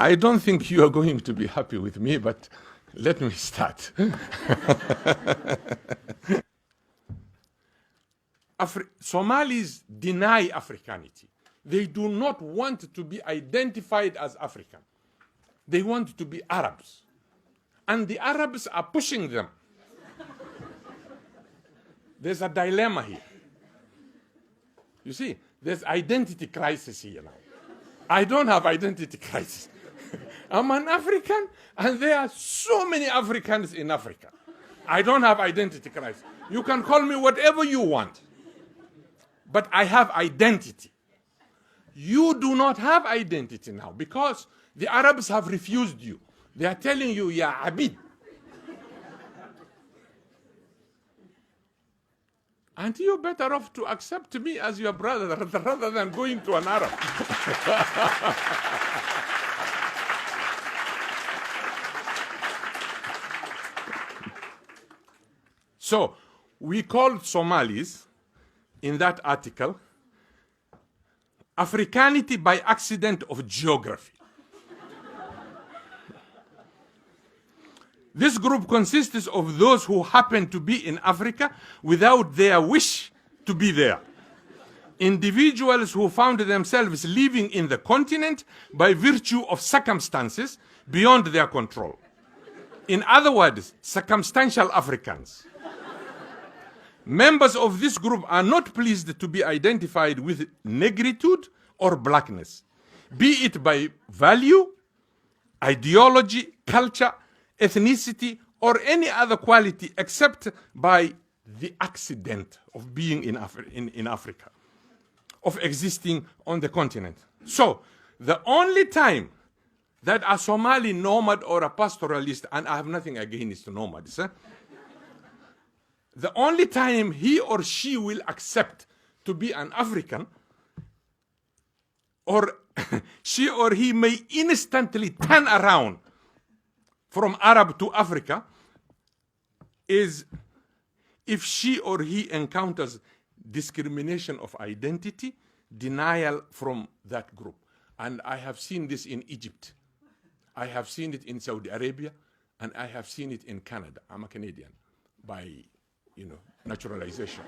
I don't think you are going to be happy with me, but let me start. Somalis deny Africanity. They do not want to be identified as African. They want to be Arabs. And the Arabs are pushing them. There's a dilemma here. You see, there's identity crisis here now. I don't have identity crisis. I'm an African, and there are so many Africans in Africa. I don't have identity crisis. You can call me whatever you want. But I have identity. You do not have identity now because the Arabs have refused you. They are telling you, ya Abid. And you're better off to accept me as your brother rather than going to an Arab. So, we called Somalis, in that article, Africanity by accident of geography. This group consists of those who happen to be in Africa without their wish to be there. Individuals who found themselves living in the continent by virtue of circumstances beyond their control. In other words, circumstantial Africans. Members of this group are not pleased to be identified with negritude or blackness, be it by value, ideology, culture, ethnicity, or any other quality except by the accident of being in Africa, of existing on the continent. So, the only time that a Somali nomad or a pastoralist, and I have nothing against nomads, the only time he or she will accept to be an African, or she or he may instantly turn around from Arab to Africa, is if she or he encounters discrimination of identity, denial from that group. And I have seen this in Egypt. I have seen it in Saudi Arabia, and I have seen it in Canada. I'm a Canadian by, naturalization.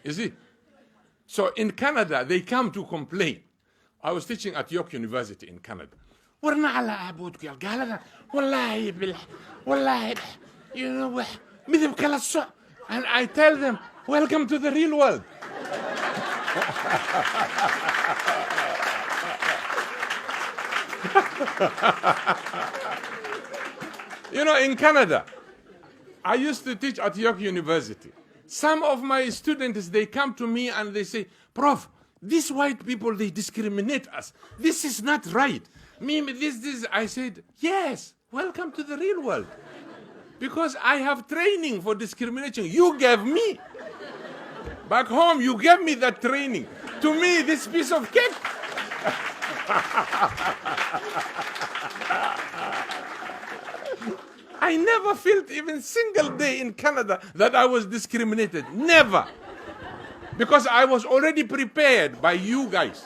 You see? So in Canada, they come to complain. I was teaching at York University in Canada. ورنا على عبودك يا قال والله مثل كلا الصع. And I tell them, welcome to the real world. In Canada, I used to teach at York University. Some of my students, they come to me and they say, Prof, these white people, they discriminate us. This is not right. This. I said, yes, welcome to the real world. Because I have training for discrimination. You gave me. Back home, you gave me that training. To me, this piece of cake. I never felt even single day in Canada that I was discriminated. Never. Because I was already prepared by you guys.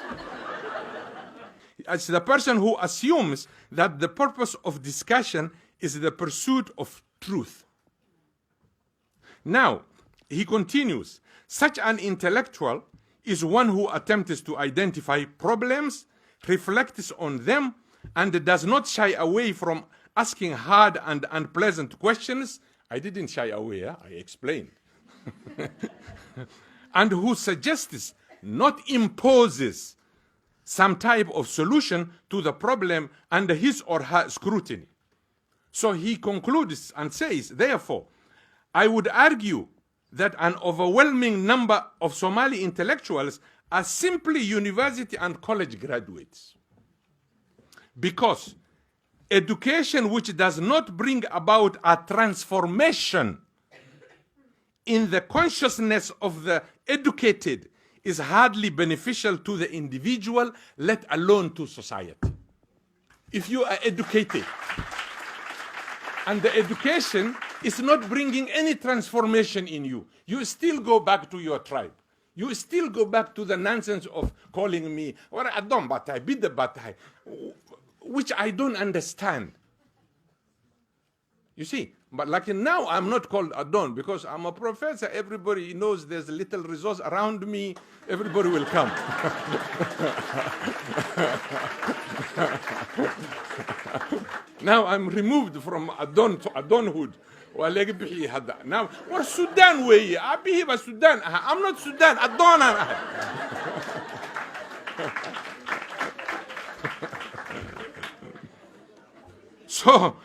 As the person who assumes that the purpose of discussion is the pursuit of truth. Now, he continues, such an intellectual is one who attempts to identify problems, reflects on them, and does not shy away from asking hard and unpleasant questions. I didn't shy away, I explained. And who suggests, not imposes, some type of solution to the problem under his or her scrutiny. So he concludes and says, therefore, I would argue that an overwhelming number of Somali intellectuals are simply university and college graduates. Because education which does not bring about a transformation in the consciousness of the educated is hardly beneficial to the individual, let alone to society. If you are educated and the education is not bringing any transformation in you, you still go back to your tribe. You still go back to the nonsense of calling me, or Adon Batai, Bidda Batai, which I don't understand. You see, but like now I'm not called Adon because I'm a professor. Everybody knows there's a little resource around me. Everybody will come. Now I'm removed from Adon to Adonhood. Now, we're Sudan way. I behave as Sudan. I'm not Sudan. Adon. So,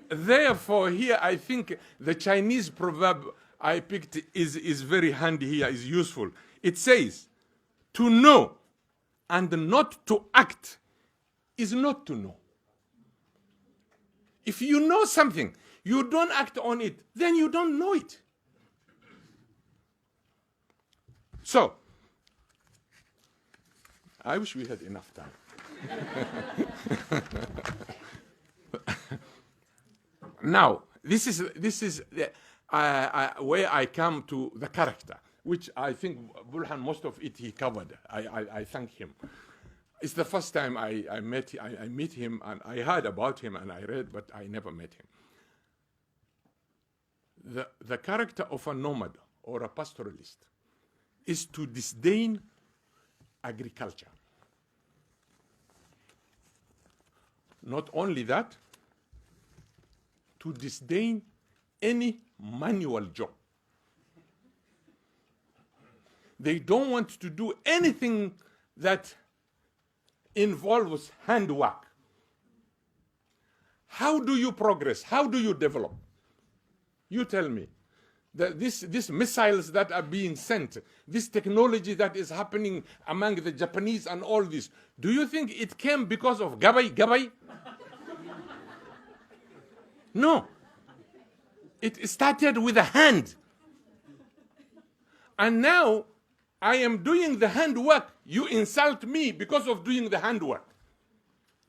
therefore, here I think the Chinese proverb I picked is very handy here, is useful. It says, to know and not to act is not to know. If you know something, you don't act on it, then you don't know it. So, I wish we had enough time. Now, this is where I come to the character, which I think Burhan, most of it he covered. I thank him. It's the first time I met him, and I heard about him and I read, but I never met him. The character of a nomad or a pastoralist is to disdain agriculture. Not only that, to disdain any manual job. They don't want to do anything that involves handwork. How do you progress? How do you develop? You tell me. These missiles that are being sent, this technology that is happening among the Japanese and all this, do you think it came because of Gabay? No. It started with a hand. And now I am doing the handwork. You insult me because of doing the handwork.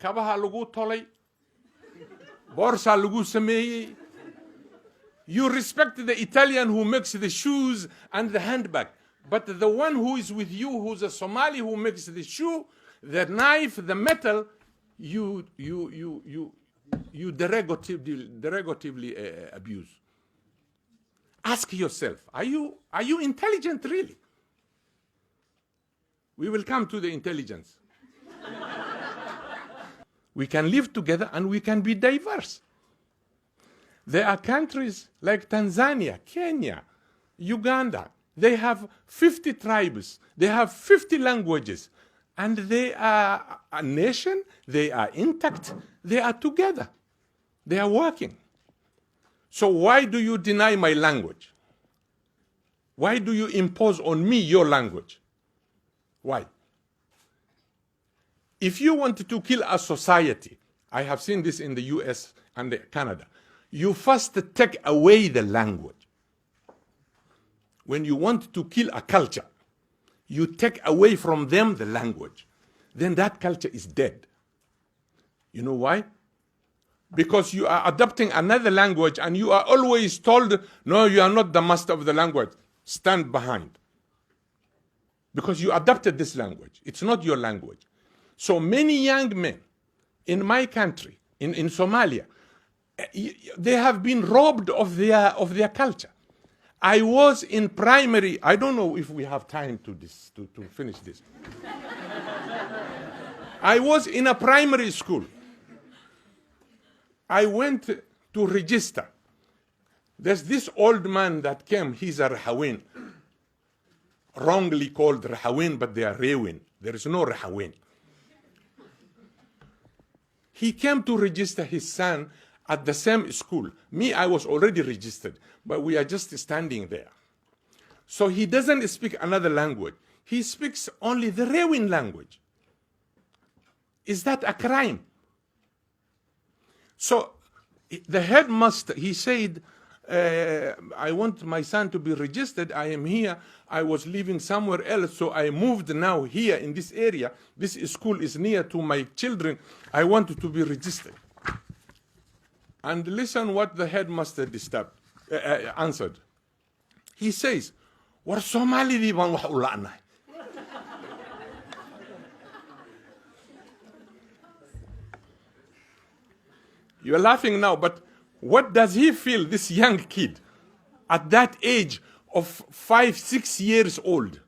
Kabaha lugu tolay. Borsa lugu sameye. You respect the Italian who makes the shoes and the handbag. But the one who is with you, who's a Somali who makes the shoe, the knife, the metal, you derogatively abuse. Ask yourself, are you intelligent really? We will come to the intelligence. We can live together and we can be diverse. There are countries like Tanzania, Kenya, Uganda. They have 50 tribes. They have 50 languages. And they are a nation. They are intact. They are together. They are working. So why do you deny my language? Why do you impose on me your language? Why? If you want to kill a society, I have seen this in the US and Canada, you first take away the language. When you want to kill a culture, you take away from them the language. Then that culture is dead. You know why? Because you are adopting another language and you are always told, no, you are not the master of the language. Stand behind. Because you adopted this language. It's not your language. So many young men in my country, in Somalia, they have been robbed of their culture. I was in primary, I don't know if we have time to finish this. I was in a primary school. I went to register. There's this old man that came, he's a Rahawin, wrongly called Rahawin, but they are Rewin. There is no Rahawin. He came to register his son at the same school. Me, I was already registered, but we are just standing there. So he doesn't speak another language. He speaks only the Rewin language. Is that a crime? So the headmaster, he said, I want my son to be registered. I am here. I was living somewhere else, so I moved now here in this area. This school is near to my children. I want to be registered. And listen what the headmaster answered. He says, war Soomaalidii baan wax u la'nahay. You're laughing now, but what does he feel, this young kid, at that age of 5, 6 years old?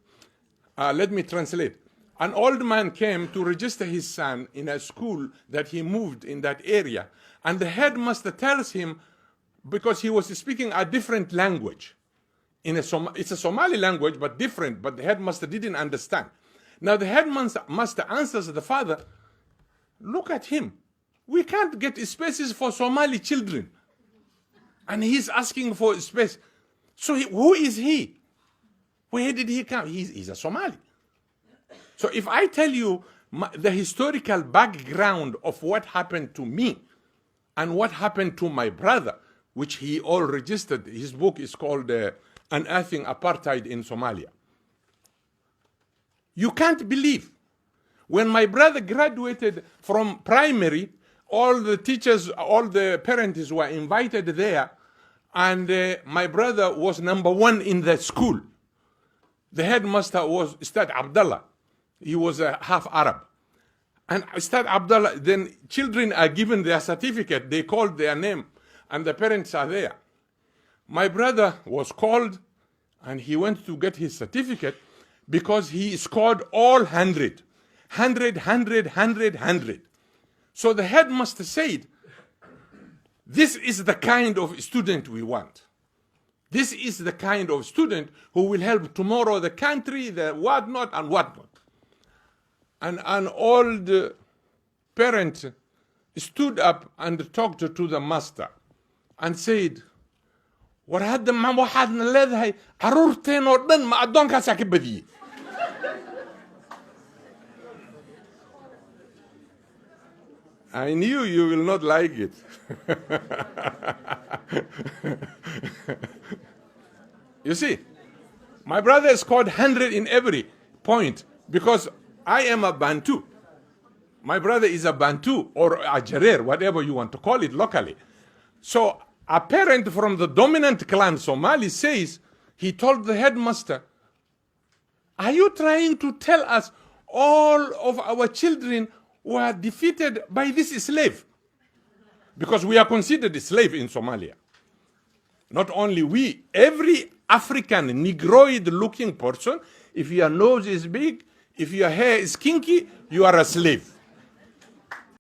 Let me translate. An old man came to register his son in a school that he moved in that area, and the headmaster tells him, because he was speaking a different language, it's a Somali language, but different, but the headmaster didn't understand. Now the headmaster answers the father, look at him. We can't get spaces for Somali children. And he's asking for space. So who is he? Where did he come? He's a Somali. So if I tell you the historical background of what happened to me and what happened to my brother, which he all registered, his book is called Unearthing Apartheid in Somalia. You can't believe. When my brother graduated from primary, all the teachers, all the parents were invited there, and my brother was #1 in the school. The headmaster was Ustad Abdullah. He was a half Arab. And Ustad Abdullah, then children are given their certificate, they called their name, and the parents are there. My brother was called, and he went to get his certificate because he scored all 100. 100, 100, 100, 100. So the headmaster said, this is the kind of student we want. This is the kind of student who will help tomorrow the country, the whatnot and whatnot. And an old parent stood up and talked to the master and said, war hadda ma waxaadna leedahay caruurteen oo dhan ma addoonkaasaa ka badiyey. I knew you will not like it. You see, my brother scored 100 in every point because I am a Bantu. My brother is a Bantu or a Jarer, whatever you want to call it locally. So a parent from the dominant clan Somali says, he told the headmaster, are you trying to tell us all of our children were defeated by this slave? Because we are considered a slave in Somalia. Not only we, every African Negroid looking person, if your nose is big, if your hair is kinky, you are a slave.